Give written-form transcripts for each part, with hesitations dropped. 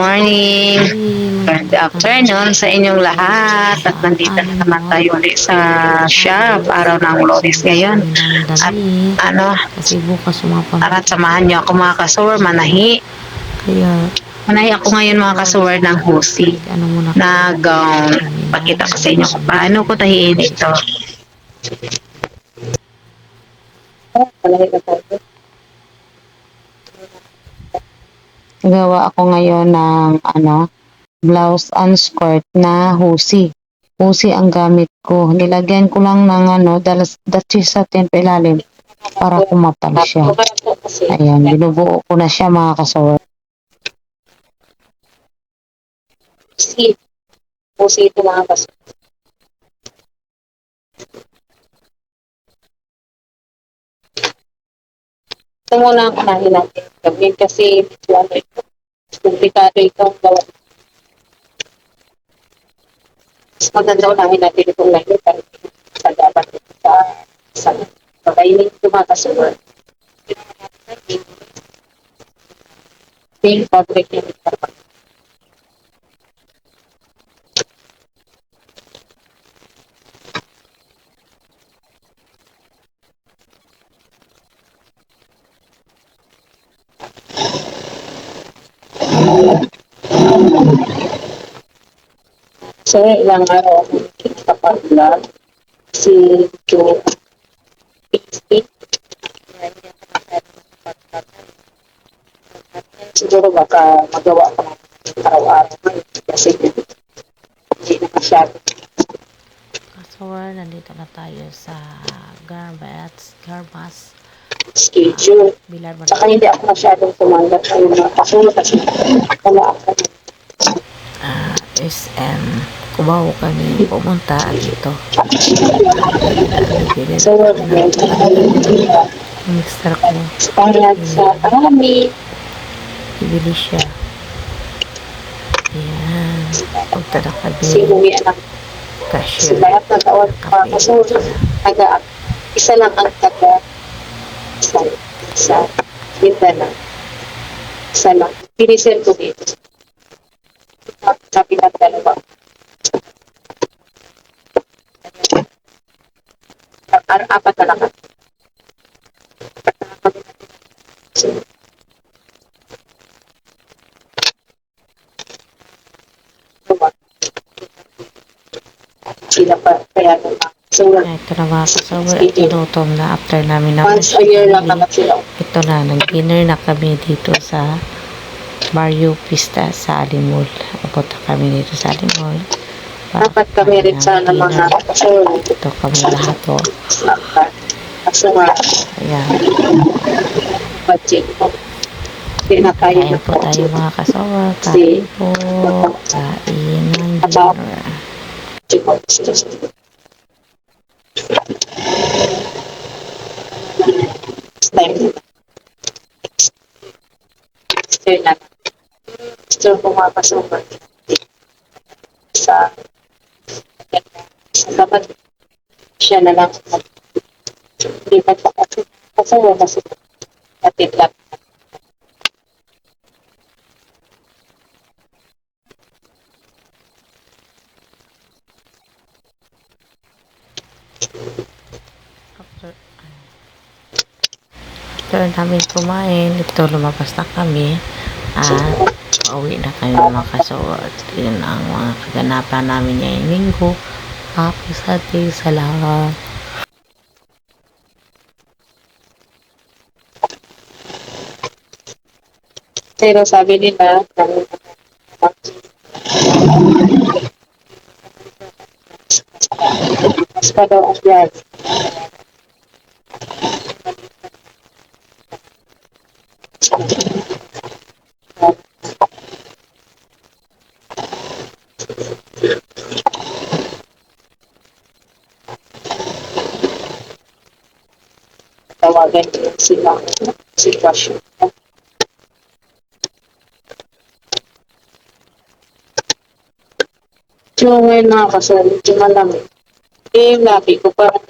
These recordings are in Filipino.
morning. Good Magandang afternoon sa inyong lahat. At sa nandito na amin naman po. tayo ulit sa shop. Araw. Araw ng Loris Suot ngayon. kami ng At damit. ano, Kasi bukas sumapang. at samahan niyo ako mga kasuwer. Kaya, Manahi ako ngayon mga kasuwer ng Husi. ano muna kami ng Pakita ko sa inyo kung paano ko tahiin ito. Gawa ako ngayon ng blouse and skirt na husi. Husi ang gamit ko. Nilagyan ko lang ng datsi sa ilalim para kumapal siya. Ayan, binubuo ko na siya mga kasawa. Husi ito mga kasawa. Ito muna ang kanahin natin. Gawin kasi komplikado itong gawa. Mas maganda unahin natin itong layo para sa dapat sa pagkainin ito mga kasawa. Pink fabric yung ito. So, ilang araw ako kapag si Joe Pixie. Siguro baka magawa ko ng araw-araw kasi hindi na masyado. Kasawar, nandito na tayo sa Garbas. Schedule. Bilar ba? Saka hindi ako masyadong tumanggap sa mga kasunod kasi wala ako. SM. Kubaw kami pumunta dito. Bibili So, mixer ko. Spanglad sa marami. Bibili siya. Ayan. Punta na kami. Sinuwi anak. Cashier. Lahat na tawag pa. So, isa lang ang taga sa Mindanao. Isa lang. Pinisel ko dito. Sabi na dalawa. Apat na lang. Sila pa kaya naman. So, Ito na mga kasawar at inutom na after namin na once a year lang naman sila. ito na, nag-dinner na kami dito sa Barrio Pista sa Alimol. Napunta kami dito sa Alimol. Dapat kami rin sana mga kasawar. Ito kami lahat po. Kaso nga, Ayan. budget po. Hindi na kaya Kain po tayo mga kasawar. Kain po. Kain ng dinner. Gusto ko mapasok sa dapat siya na lang hindi pa kasi atid lang. After namin kumain, ito lumabas na kami at pauwi na kami mga kasawar. Yun ang mga kaganapan namin ngayong linggo. Happy Saturday sa lahat. Pero sabi nila, mas pa daw ang vlog. Tawagan niyo sila sitwasyon. So, ngayon mga kasal, medyo malamig. Labi ko parang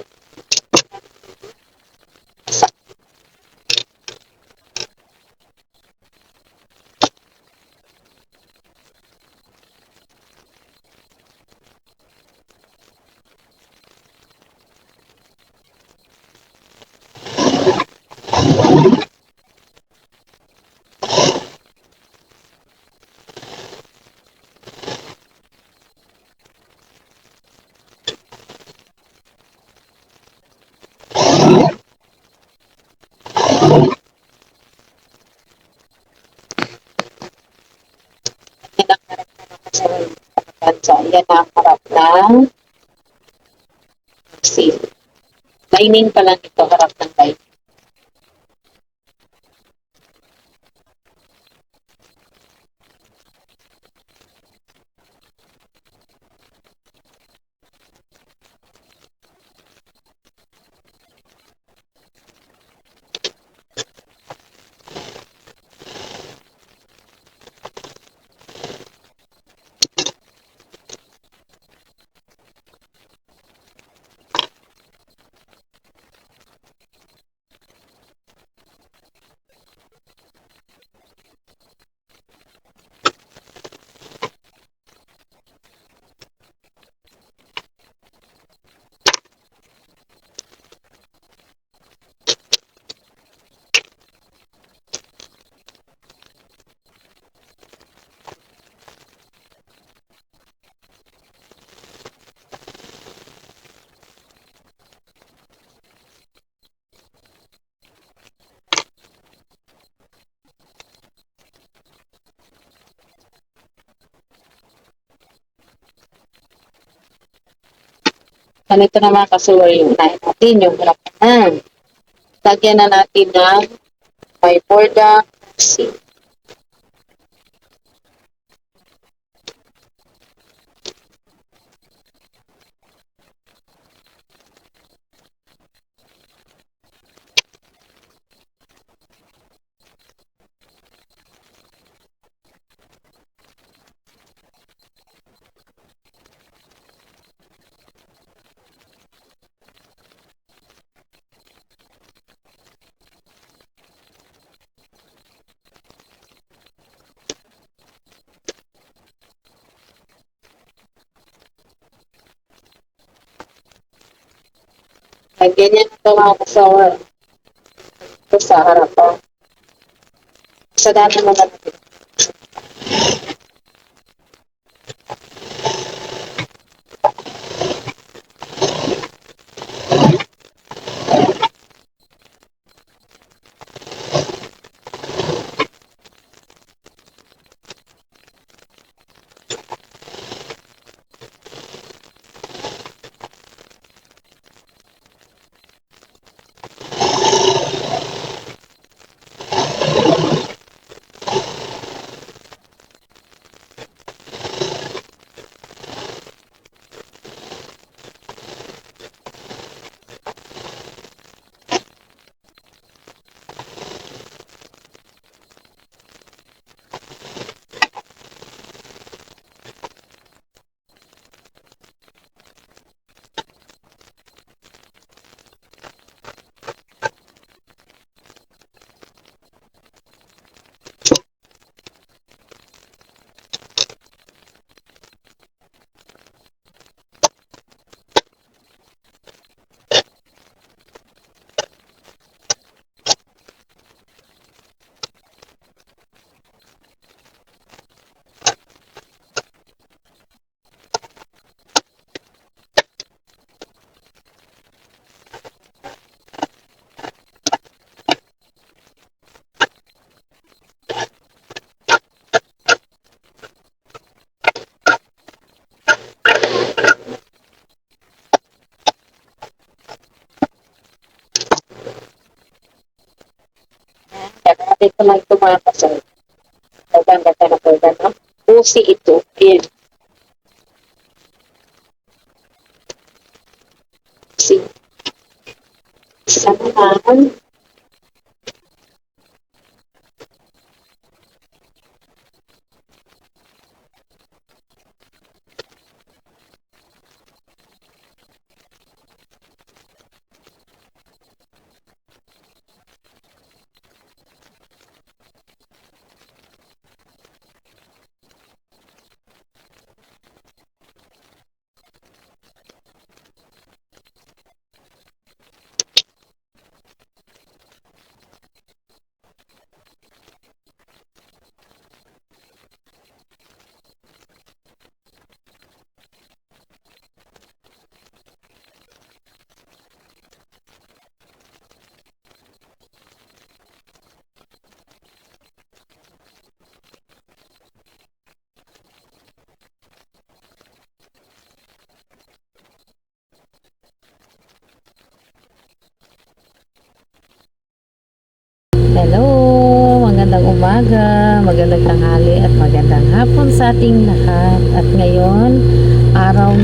Dining pa lang ito, harap ng dining. Ganito na mga kasuwar yung unahin natin, yung harapan. Lagyan na natin ng may borda, si lagyan niya na ito mga kasuwar. Ito sa harapan. Sa dami mo na natin. Kaya ito lang ito mga kasuwar. Ganda na borda, no? Pusi ito. Ayan. Si. Sa naman. Hello, magandang umaga, magandang tanghali at magandang hapon sa ating lahat. At ngayon, araw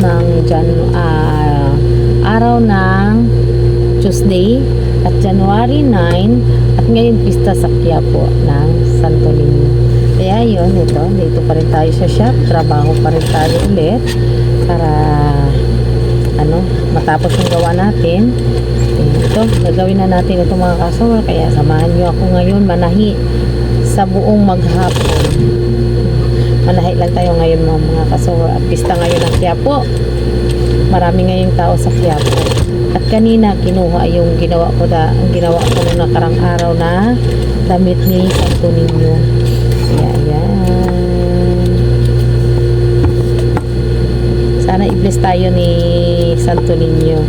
ng Tuesday at January 9 at ngayon pista sa Quiapo ng Santo Niño. Kaya yun, dito pa rin tayo sa shop, trabaho pa rin tayo ulit para matapos yung gawa natin. Ito, gagawin na natin ito mga kasor, kaya samahan nyo ako ngayon manahi sa buong maghapon. Manahi lang tayo ngayon mga kasor, at pista ngayon ng Quiapo. Marami ngayong tao sa Quiapo. At kanina kinuha yung ginawa ko nung nakarang araw na damit ni Santo Niño. Ayan. Sana i-bless tayo ni Santo Niño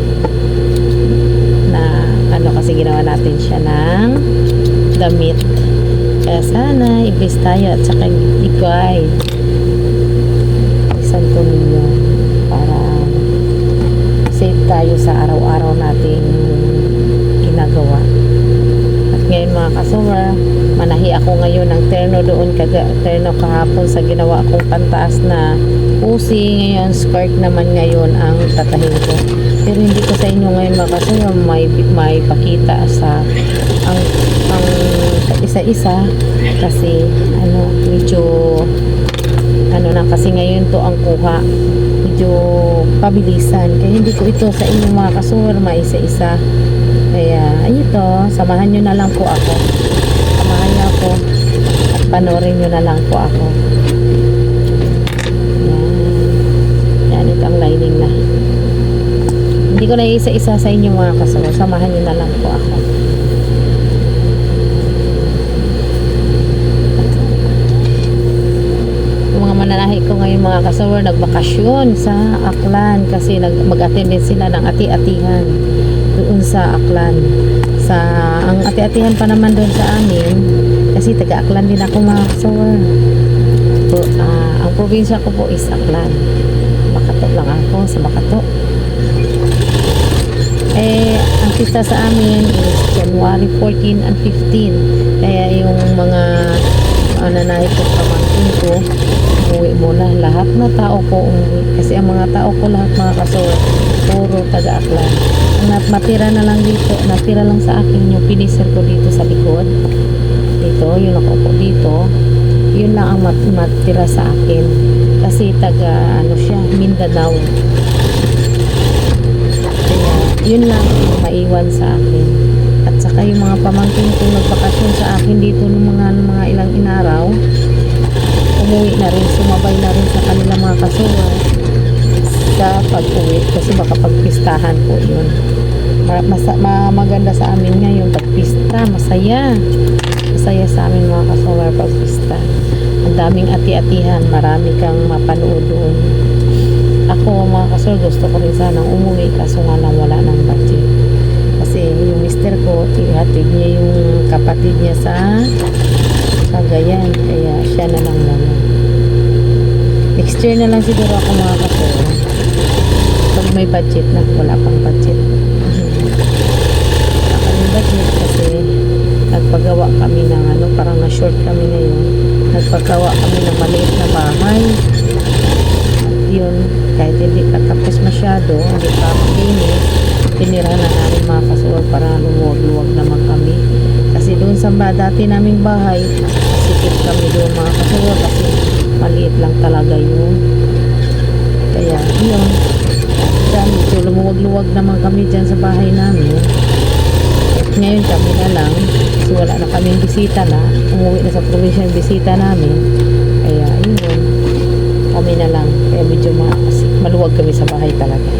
na kasi ginawa natin siya ng damit. Kaya sana i-bless tayo at saka ibigay ni Santo Niño para safe tayo sa araw-araw nating ginagawa. At ngayon mga kasura, manahi ako ngayon ng terno kahapon sa ginawa kong pantaas na pusi. Ngayon skirt naman ngayon ang tatahin ko, pero hindi ko sa inyo ngayon mga kasura may pakita sa ang isa-isa kasi medyo kasi ngayon to ang kuha, medyo pabilisan, kaya hindi ko ito sa inyo mga kasura maisa-isa. Kaya ito, samahan nyo na lang po ako, at panoorin nyo na lang po ako. Yan ito ang lining na. Hindi ko na isa-isa sa inyo mga kasama, samahan nyo na lang po ako. Yung mga mananahi ko ngayon mga kasama, nagbakasyon sa Aklan kasi mag-attend din sila ng ati-atihan doon sa Aklan. Ang ati-atihan pa naman doon sa amin kasi taga-Aklan din ako mga kasama. Ang probinsya ko po is Aklan. Bakato lang ako sa Bakato. Ang pista sa amin is January 14 and 15. Kaya yung mga nanay ko, pamangkin ko, umuwi muna. Lahat na tao ko umuwi. Kasi ang mga tao ko lahat mga kasor, puro taga-Aklan. Ang matira na lang dito, natira lang sa akin yung finisher ko dito sa likod. Dito, yun ako po dito. Yun lang ang matira sa akin. Kasi taga, siya, Mindanao. Yun lang yung maiwan sa akin. At saka yung mga pamangkin ko nagbakasyon sa akin dito ng mga ilang inaraw, umuwi na rin, sumabay na rin sa kanila mga kasuwa sa pag-uwi kasi baka pagpistahan po yun. Maganda sa amin ngayon pagpista, masaya sa amin mga kasuwa pagpista. Ang daming ati-atihan, marami kang mapanood doon. Ako mga kasol, gusto ko rin sanang umuwi kaso nga lang wala ng budget. Kasi yung mister ko, ihatid niya yung kapatid niya sa Cagayan. Kaya siya na lang naman. Next year na lang siguro ako mga kasol. Pag may budget na, wala pang budget. Wala kami budget kasi nagpagawa kami ng parang na-short kami ngayon. Nagpagawa kami ng maliit na bahay. Yun, kahit hindi pa tapos masyado, hindi pa makinis, pinira na namin mga kasuwag para lumuwag-luwag naman kami. Kasi doon sa dati naming bahay, sikip kami doon mga kasuwag kasi maliit lang talaga yun. Kaya yun, medyo lumuwag-luwag naman kami dyan sa bahay namin. At ngayon kami na lang, kasi wala na kaming bisita na, umuwi na sa probinsya yung bisita namin. Kaya yun, kami na lang. Kaya medyo maluwag kami sa bahay talaga.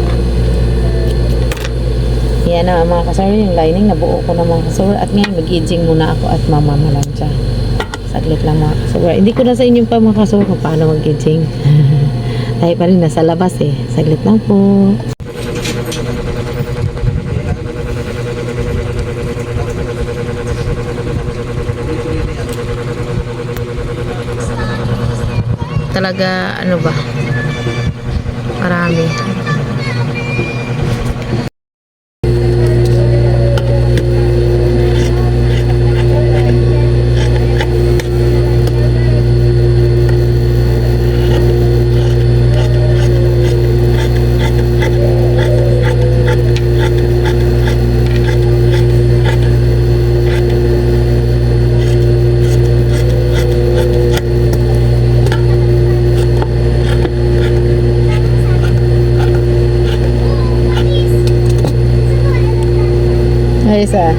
Yan na mga kasawar, yung lining nabuo ko na mga kasawar. At ngayon mag-edging muna ako at mamamalansya. Saglit lang mga kasawar. Hindi ko na sa inyong pa mga kasawar kung paano mag-edging. Tayo pa rin nasa labas Saglit lang po. Talaga marami. Ay, sa.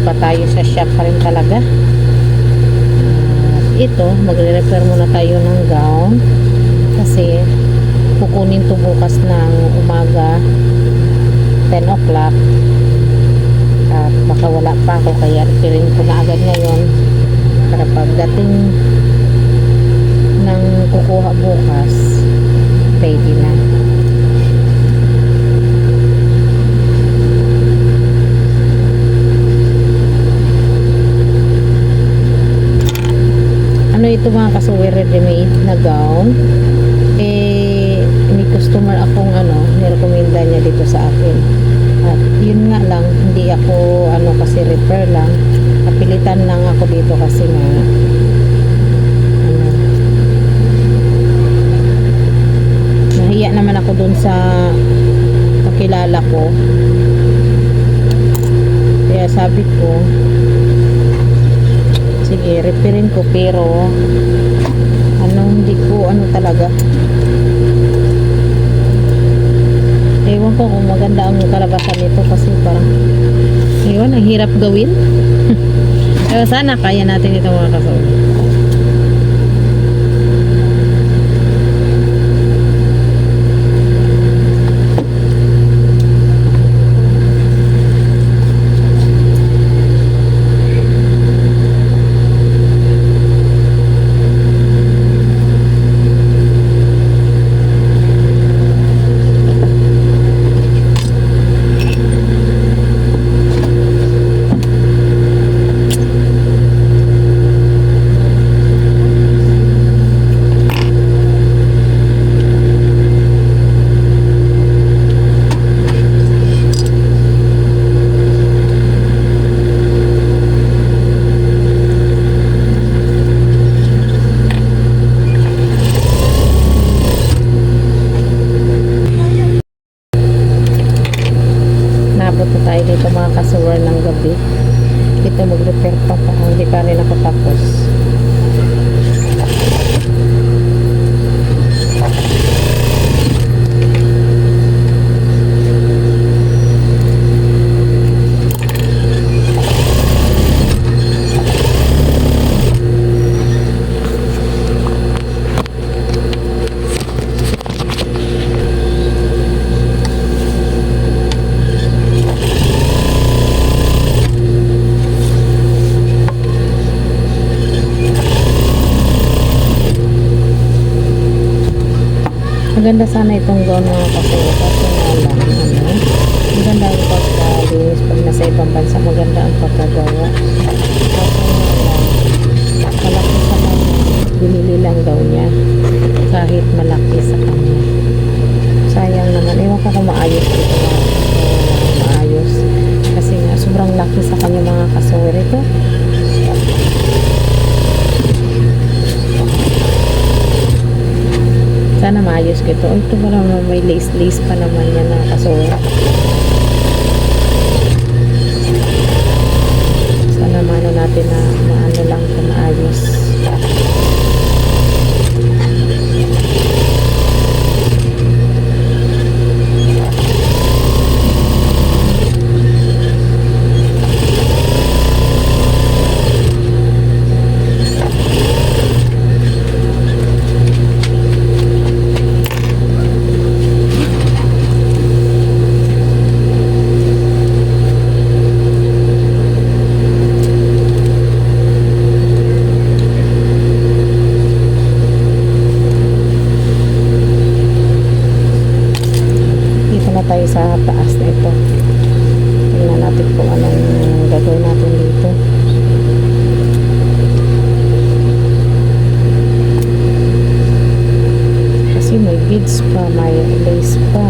pa tayo sa shop pa rin talaga. At ito, magre-repair muna tayo ng gown kasi kukunin to bukas ng umaga 10 o'clock at baka wala pa ako, kaya repairin ko na agad ngayon para pagdating ng kukuha bukas ready na. Ano ito mga kasuwi, ready-made na gown. May customer akong nirekomenda niya dito sa akin. At yun nga lang, hindi ako kasi repair lang. Napilitan lang ako dito kasi nga nahiya naman ako dun sa kakilala ko. Kaya sabi ko, sige, repairin ko, pero hindi ko talaga, ewan ko kung maganda ang kalabasan nito kasi parang ewan, ang hirap gawin. Pero sana kaya natin ito mga kasama. Tayo dito mga kasuwer ng gabi. Dito mag-repair pa, hindi pa rin ako tapos. Maganda sana itong gown mga kasuwa, kaso nga lang maganda ang pagkalinis pag nasa ibang bansa, maganda ang pagkagawa. Kaso nga lang malaki sa kanya, binili lang daw niya kahit malaki sa kanya. Sayang naman, ewan ko kung maayos dito mga kasuwa, maayos kasi nga sobrang laki sa kanya mga kasuwa ito. Sana maayos ko ito. Ito pa naman, may lace-lace pa naman yan na kasuwa. Sana maano natin na maano lang kung maayos. Tayo sa taas na ito. Tingnan natin kung anong gagawin natin dito. Kasi may beads pa, may lace pa.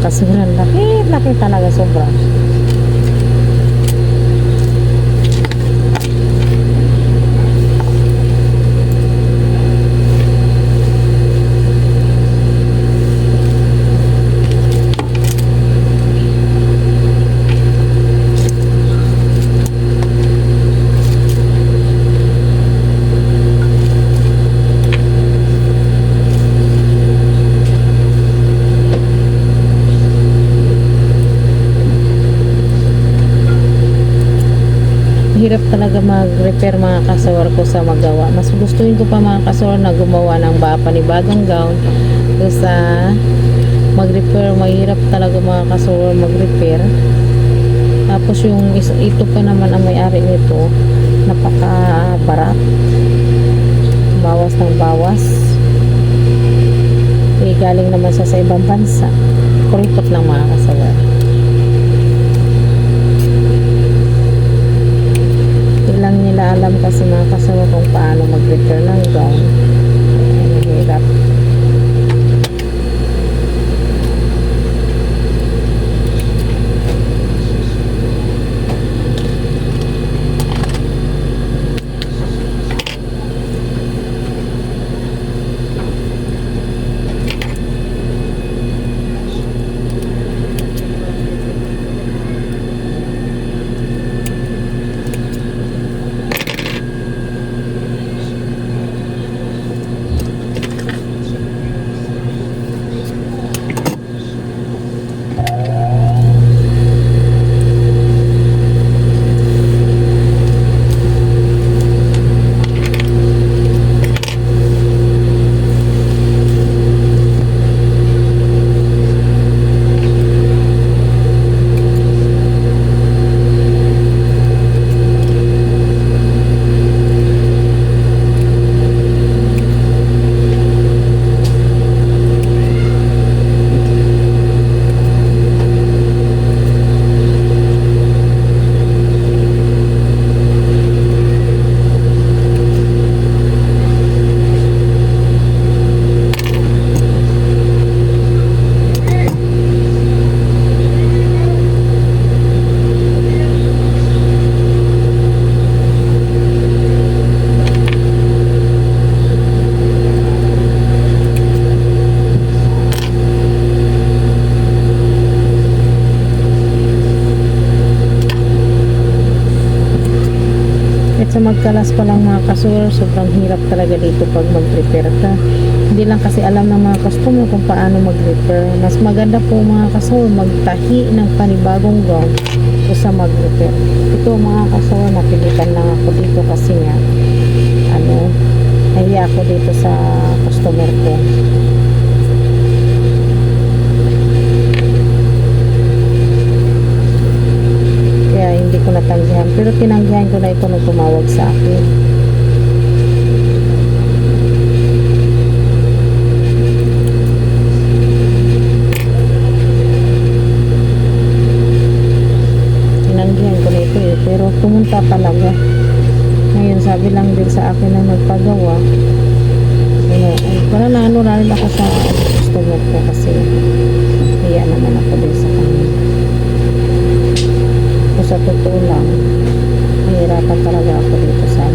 Kasi laki talaga sobra. mahirap talaga mag-repair mga kasawar ko sa magawa. Mas gustuhin ko pa mga kasawar na gumawa ng panibagong gown sa mag-repair. Mahirap talaga mga kasawar mag-repair. Tapos yung ito pa naman ang may-ari nito, napaka-barat, bawas ng bawas. Galing naman sa ibang bansa. Kuripot lang mga kasawar. Ilang nila alam kasi mga kasawar kung paano mag-repair ng gown. Ang hirap. Sa magkalas pa lang mga kasawar, sobrang hirap talaga dito pag mag-repair ka. Hindi lang kasi alam ng mga customer kung paano mag-repair. Mas maganda po mga kasawar magtahi ng panibagong gown o sa mag-repair. Ito mga kasawar, napilitan lang ako dito kasi nga nahiya ako dito sa customer ko. Hindi ko natanggihan, pero tinanggihan ko na ito nung tumawag sa akin. Tinanggihan ko na ito pero pumunta talaga. Ngayon sabi lang din sa akin na nagpagawa, para na rin ako sa customer ko kasi hiya naman ako din sa kanya. Sa totoo lang, nahihirapan talaga ako dito sa